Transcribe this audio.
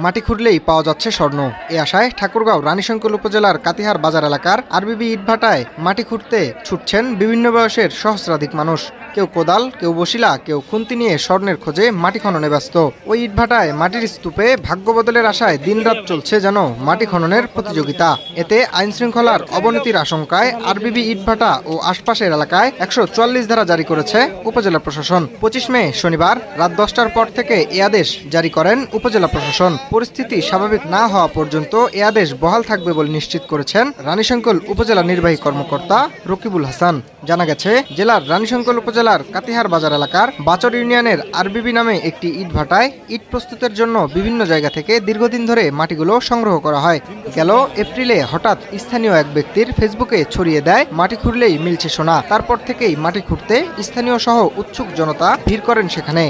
মাটি খুঁড়লেই পাওয়া যাচ্ছে স্বর্ণ। এ আশায় ঠাকুরগাঁও রানীশঙ্কল উপজেলার কাতিহার বাজার এলাকার আরবিবি ইটভাটায় মাটি খুঁড়তে ছুটছেন বিভিন্ন বয়সের সহস্রাধিক মানুষ। কেউ কোদাল, কেউ বসিলা, কেউ খুন্তি নিয়ে স্বর্ণের খোঁজে মাটি খননে ব্যস্ত। ওই ইটভাটায় মাটির স্তূপে ভাগ্য বদলের আশায় দিনরাত চলছে যেন মাটি খননের প্রতিযোগিতা। এতে আইনশৃঙ্খলার অবনতির আশঙ্কায় আরবিবি ইটভাটা ও আশপাশের এলাকায় ১৪৪ ধারা জারি করেছে উপজেলা প্রশাসন। ২৫ মে শনিবার রাত ১০টার পর থেকে এ আদেশ জারি করেন উপজেলা প্রশাসন। পরিস্থিতি স্বাভাবিক না হওয়া পর্যন্ত এ আদেশ বহাল থাকবে বলে নিশ্চিত করেছেন রানীশঙ্কল উপজেলা নির্বাহী কর্মকর্তা রকিবুল হাসান। জানা গেছে, জেলার রানীশঙ্কল উপজেলার কাতিহার বাজার এলাকার বাচর ইউনিয়নের আরবিবি নামে একটি ইটভাটায় ইট প্রস্তুতের জন্য বিভিন্ন জায়গা থেকে দীর্ঘদিন ধরে মাটিগুলো সংগ্রহ করা হয়। গেল এপ্রিলে হঠাৎ স্থানীয় এক ব্যক্তির ফেসবুকে ছড়িয়ে দেয় মাটি খুঁড়লেই মিলছে সোনা। তারপর থেকেই মাটি খুঁড়তে স্থানীয় সহ উৎসুক জনতা ভিড় করেন সেখানে।